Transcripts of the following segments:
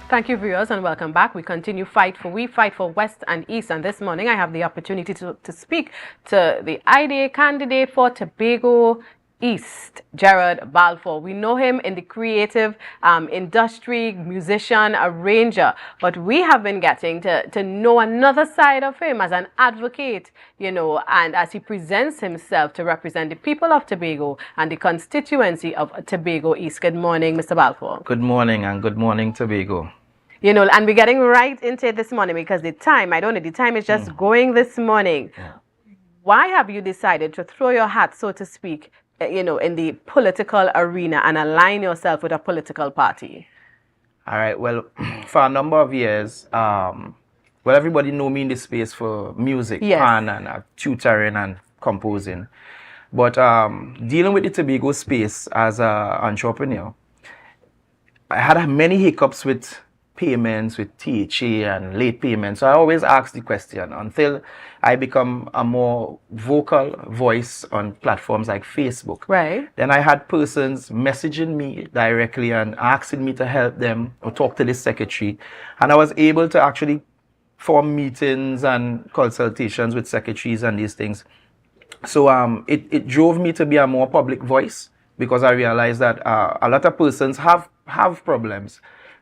Thank you, viewers, and welcome back. We continue We fight for West and East. And this morning, I have the opportunity to speak to the IDA candidate for Tobago East, Gerard Balfour. We know him in the creative industry, musician, arranger, but we have been getting to know another side of him as an advocate, and as he presents himself to represent the people of Tobago and the constituency of Tobago East. Good morning, Mr. Balfour. Good morning, and good morning, Tobago. And we're getting right into it this morning because the time is just going this morning. Yeah. Why have you decided to throw your hat, so to speak, in the political arena and align yourself with a political party? All right. Well, for a number of years, everybody know me in this space for music, yes, and tutoring and composing. But dealing with the Tobago space as an entrepreneur, I had many hiccups with payments, with THA and late payments. So I always ask the question until I become a more vocal voice on platforms like Facebook. Right. Then I had persons messaging me directly and asking me to help them or talk to the secretary. And I was able to actually form meetings and consultations with secretaries and these things. So it drove me to be a more public voice, because I realized that a lot of persons have problems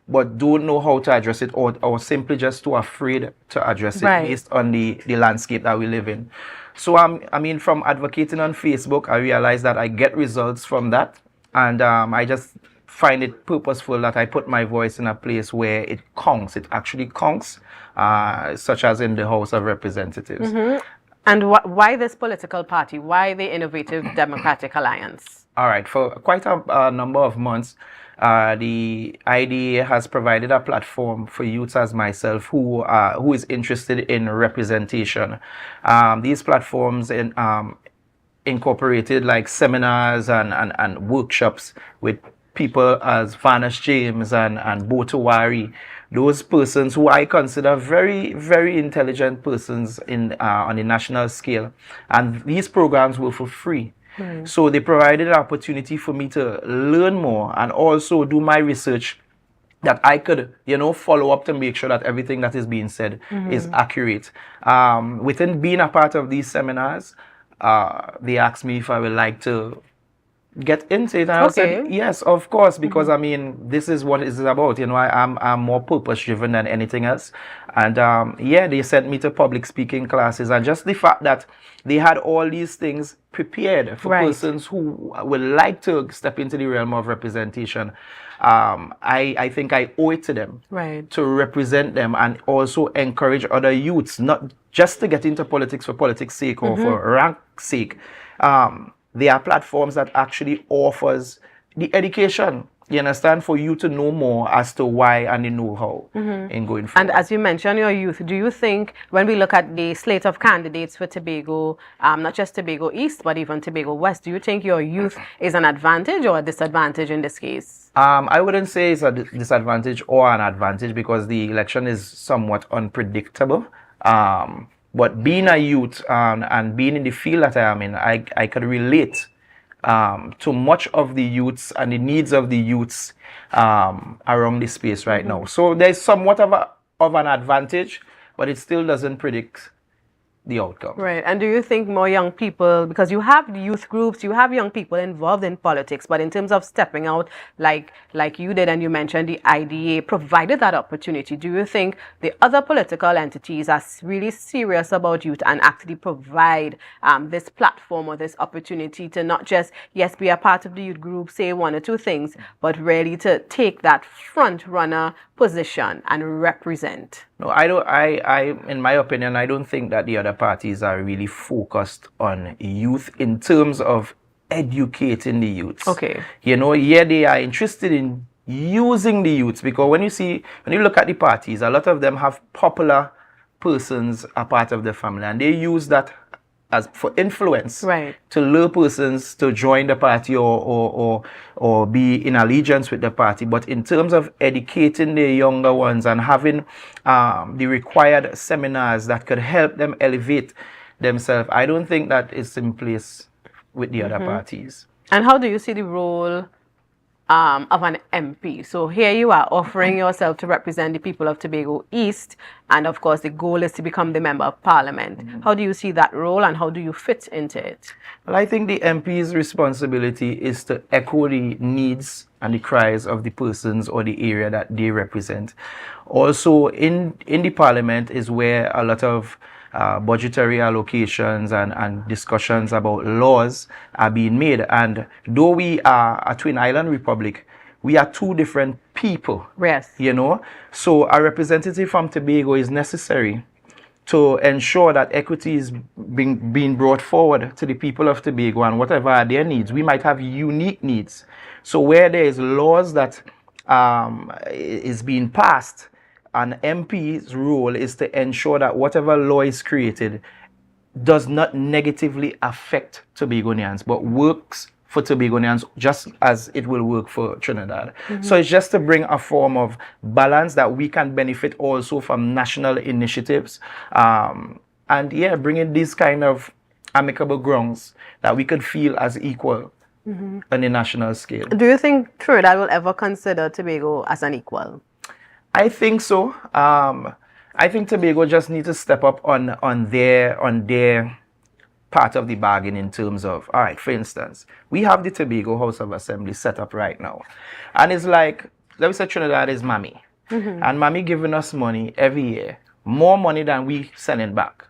but don't know how to address it, or simply just too afraid to address it, right, based on the landscape that we live in. So from advocating on Facebook, I realized that I get results from that, and I just find it purposeful that I put my voice in a place where it counts. It actually counts, such as in the House of Representatives. Mm-hmm. And why this political party? Why the Innovative Democratic Alliance? All right, for quite a number of months, the IDA has provided a platform for youths as myself who is interested in representation. These platforms incorporated like seminars and workshops with people as Vanesh James and Botowari, those persons who I consider very, very intelligent persons on a national scale. And these programs were for free. So they provided an opportunity for me to learn more and also do my research that I could, follow up to make sure that everything that is being said is accurate. Within being a part of these seminars, they asked me if I would like to get into it, and I said yes, of course, because this is what it's about. I'm more purpose driven than anything else. And they sent me to public speaking classes, and just the fact that they had all these things prepared for persons who would like to step into the realm of representation. I think I owe it to them to represent them and also encourage other youths, not just to get into politics for politics' sake or for rank sake. There are platforms that actually offers the education, you understand, for you to know more as to why and the know-how in going forward. And as you mentioned, your youth, do you think when we look at the slate of candidates for Tobago, not just Tobago East, but even Tobago West, do you think your youth is an advantage or a disadvantage in this case? I wouldn't say it's a disadvantage or an advantage, because the election is somewhat unpredictable. But being a youth and being in the field that I am in, I could relate to much of the youths and the needs of the youths around this space right now. So there's somewhat of an advantage, but it still doesn't predict the outcome. Right. And do you think more young people, because you have youth groups, you have young people involved in politics, but in terms of stepping out like you did, and you mentioned the IDA provided that opportunity, do you think the other political entities are really serious about youth and actually provide this platform or this opportunity to not just, be a part of the youth group, say one or two things, but really to take that front runner position and represent? No, I don't. In my opinion, I don't think that the other parties are really focused on youth in terms of educating the youths. Okay. They are interested in using the youths, because when you look at the parties, a lot of them have popular persons a part of the family, and they use that as for influence, to lure persons to join the party or be in allegiance with the party. But in terms of educating the younger ones and having the required seminars that could help them elevate themselves, I don't think that is in place with the other parties. And how do you see the role of an MP. So here you are offering yourself to represent the people of Tobago East, and of course the goal is to become the Member of Parliament. How do you see that role and how do you fit into it? Well, I think the MP's responsibility is to echo the needs and the cries of the persons or the area that they represent. Also, in the Parliament is where a lot of budgetary allocations and discussions about laws are being made. And though we are a Twin Island Republic, we are two different people. Yes. You know, so a representative from Tobago is necessary to ensure that equity is being brought forward to the people of Tobago and whatever are their needs. We might have unique needs. So where there is laws that is being passed, an MP's role is to ensure that whatever law is created does not negatively affect Tobagonians, but works for Tobagonians just as it will work for Trinidad. So it's just to bring a form of balance that we can benefit also from national initiatives. And yeah, bringing these kind of amicable grounds that we could feel as equal on a national scale. Do you think Trinidad will ever consider Tobago as an equal? I think so. I think Tobago just need to step up on their part of the bargain in terms of, all right, for instance, we have the Tobago House of Assembly set up right now. And it's like, let me say Trinidad is Mommy. And Mommy giving us money every year, more money than we sending back.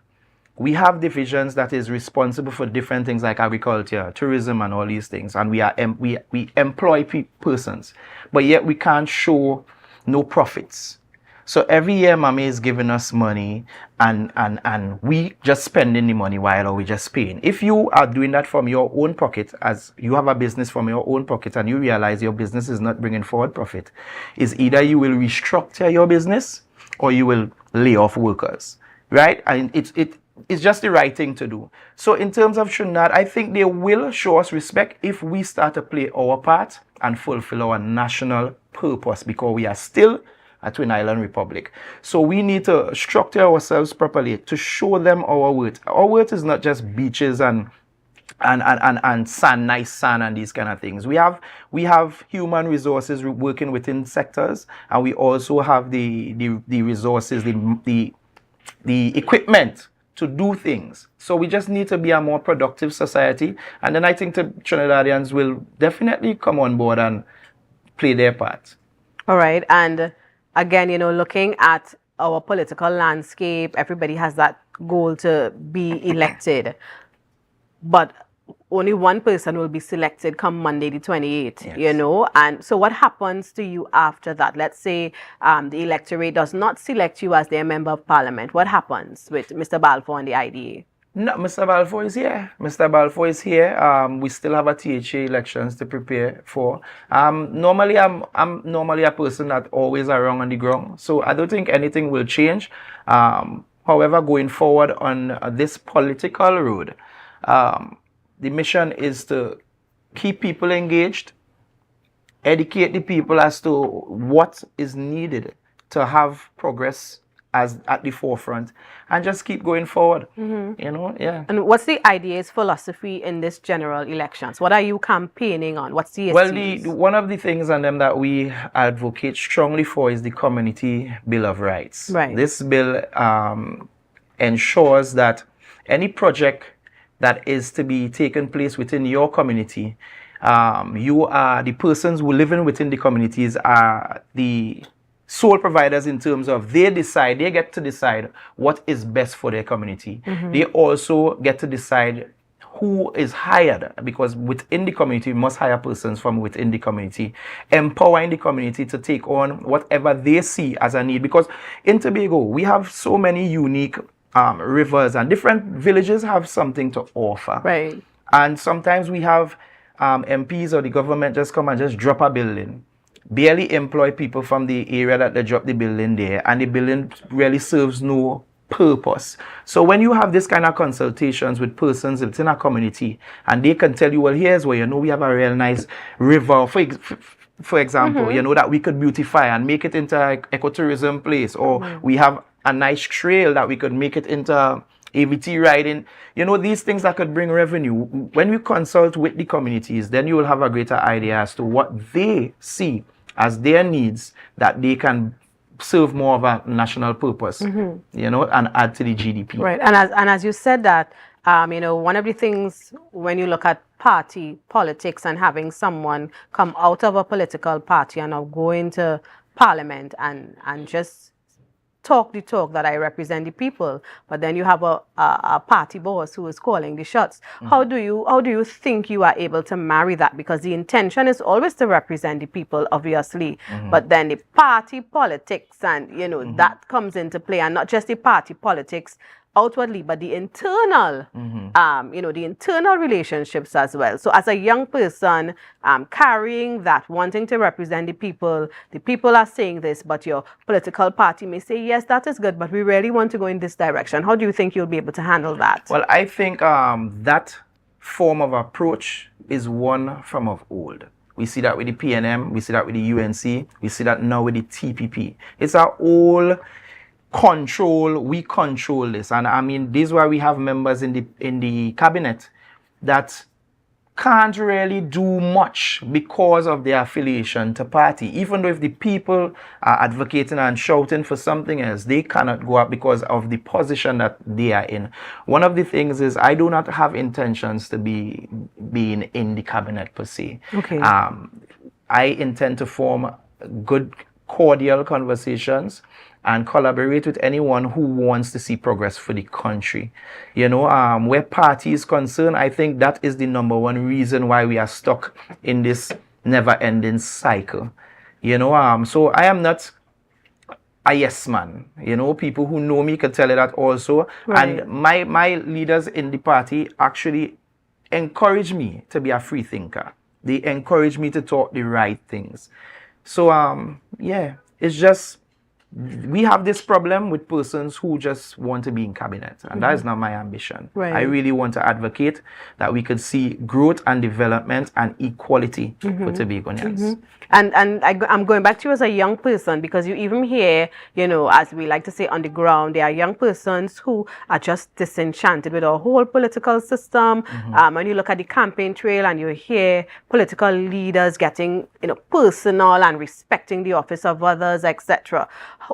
We have divisions that is responsible for different things like agriculture, tourism, and all these things. And we employ persons, but yet we can't show no profits. So every year Mommy is giving us money and we just spending the money while we just paying. If you are doing that from your own pocket, as you have a business from your own pocket and you realize your business is not bringing forward profit, is either you will restructure your business or you will lay off workers, right? And it's just the right thing to do. So in terms of Trinidad, I think they will show us respect if we start to play our part and fulfill our national purpose, because we are still a Twin Island Republic. So we need to structure ourselves properly to show them our worth. Our worth is not just beaches and sand, nice sand and these kind of things. We have human resources working within sectors, and we also have the resources, the equipment to do things. So we just need to be a more productive society, and then I think the Trinidadians will definitely come on board and play their part. All right, and again, you know, looking at our political landscape, everybody has that goal to be elected, but only one person will be selected come Monday the 28th, yes. You know, and so what happens to you after that? Let's say the electorate does not select you as their Member of Parliament. What happens with Mr. Balfour and the IDA? No, Mr. Balfour is here. Mr. Balfour is here. We still have a THA elections to prepare for. Normally, I'm normally a person that always around on the ground, so I don't think anything will change. However, going forward on this political road, the mission is to keep people engaged, educate the people as to what is needed to have progress as at the forefront, and just keep going forward. You know, yeah. And what's the IDA's philosophy in this general elections? What are you campaigning on? What's the issues? Well, one of the things on them that we advocate strongly for is the Community Bill of Rights. Right. This bill ensures that any project that is to be taken place within your community, you are the persons who live within the communities are the sole providers in terms of they get to decide what is best for their community. They also get to decide who is hired, because within the community, we must hire persons from within the community, empowering the community to take on whatever they see as a need. Because in Tobago, we have so many unique rivers, and different villages have something to offer. Right. And sometimes we have MPs or the government just come and just drop a building, barely employ people from the area that they drop the building there, and the building really serves no purpose. So when you have this kind of consultations with persons within a community, and they can tell you, well, here's where, you know, we have a real nice river, for example, you know, that we could beautify and make it into an ecotourism place, or we have a nice trail that we could make it into ABT riding, these things that could bring revenue. When we consult with the communities, then you will have a greater idea as to what they see as their needs that they can serve more of a national purpose, and add to the GDP. Right, and as you said that, one of the things when you look at party politics and having someone come out of a political party and now go into parliament and just talk the talk that I represent the people, but then you have a party boss who is calling the shots. How do you think you are able to marry that? Because the intention is always to represent the people, obviously, but then the party politics and that comes into play, and not just the party politics outwardly, but the internal, the internal relationships as well. So as a young person, carrying that, wanting to represent the people are saying this, but your political party may say, yes, that is good, but we really want to go in this direction. How do you think you'll be able to handle that? Well, I think that form of approach is one from of old. We see that with the PNM, we see that with the UNC, we see that now with the TPP. It's our old we control this, and I mean, this is why we have members in the cabinet that can't really do much because of their affiliation to party. Even though if the people are advocating and shouting for something else, they cannot go up because of the position that they are in. One of the things is I do not have intentions to be being in the cabinet per se. Okay. I intend to form good, cordial conversations and collaborate with anyone who wants to see progress for the country. Where party is concerned, I think that is the number one reason why we are stuck in this never-ending cycle. So I am not a yes man. People who know me can tell you that also. Right. And my leaders in the party actually encourage me to be a free thinker. They encourage me to talk the right things. So, it's just, we have this problem with persons who just want to be in cabinet, and that is not my ambition. Right. I really want to advocate that we could see growth and development and equality for Tobagonians. And I'm going back to you as a young person, because you even hear, as we like to say on the ground, there are young persons who are just disenchanted with our whole political system. When you look at the campaign trail and you hear political leaders getting, personal and respecting the office of others, etc.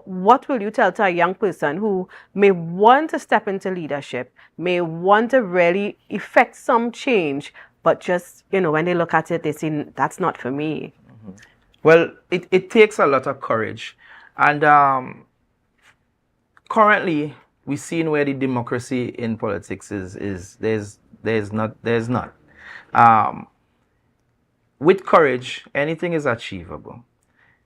What will you tell to a young person who may want to step into leadership, may want to really effect some change, but just, when they look at it, they say, that's not for me? Well, it takes a lot of courage. And currently, we've seen where the democracy in politics is there's not. With courage, anything is achievable.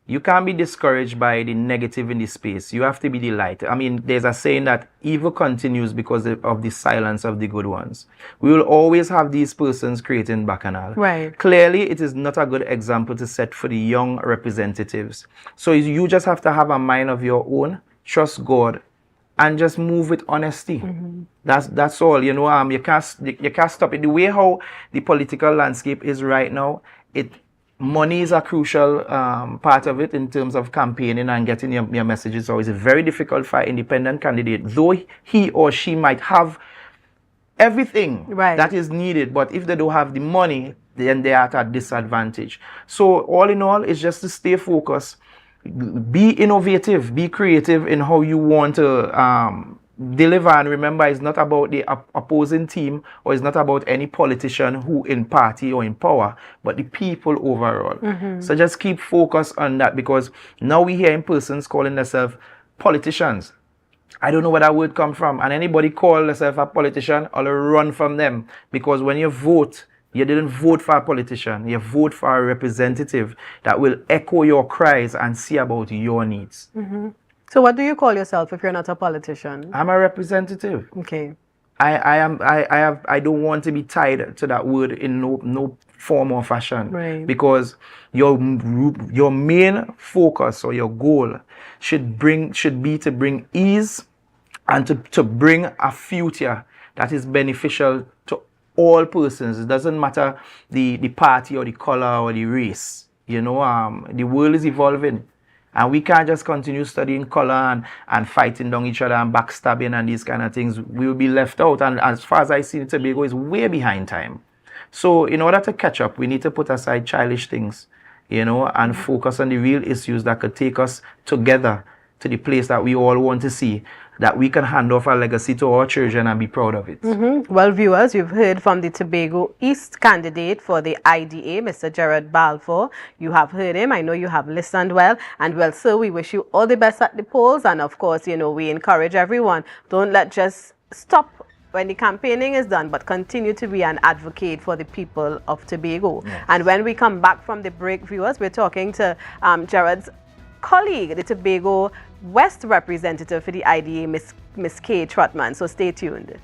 You can't be discouraged by the negative in the space. You have to be delighted. I mean, there's a saying that evil continues because of the silence of the good ones. We will always have these persons creating bacchanal. Right. Clearly, it is not a good example to set for the young representatives. So you just have to have a mind of your own, trust God, and just move with honesty. That's all. You can't stop it. The way how the political landscape is right now, money is a crucial part of it in terms of campaigning and getting your messages. So it's very difficult for an independent candidate, though he or she might have everything that is needed, but if they don't have the money, then they are at a disadvantage. So all in all, it's just to stay focused, be innovative, be creative in how you want to deliver, and remember, it's not about the opposing team, or it's not about any politician who in party or in power, but the people overall. So just keep focused on that, because now we hear in persons calling themselves politicians. I don't know where that word come from, and anybody call themselves a politician, I'll run from them, because when you vote, you didn't vote for a politician, you vote for a representative that will echo your cries and see about your needs. So what do you call yourself if you're not a politician? I'm a representative. Okay. I don't want to be tied to that word in no form or fashion. Right. Because your main focus or your goal should be to bring ease and to bring a future that is beneficial to all persons. It doesn't matter the party or the color or the race. The world is evolving. And we can't just continue studying color and fighting down each other and backstabbing and these kind of things. We will be left out. And as far as I see, Tobago is way behind time. So in order to catch up, we need to put aside childish things, and focus on the real issues that could take us together to the place that we all want to see, that we can hand off our legacy to our children and be proud of it. Well, viewers, you've heard from the Tobago East candidate for the IDA, Mr. Gerard Balfour. You have heard him. I know you have listened well. And well, sir, we wish you all the best at the polls. And of course, we encourage everyone. Don't just stop when the campaigning is done, but continue to be an advocate for the people of Tobago. Yes. And when we come back from the break, viewers, we're talking to Gerard's colleague, the Tobago West representative for the IDA, Miss Kay Trotman. So stay tuned.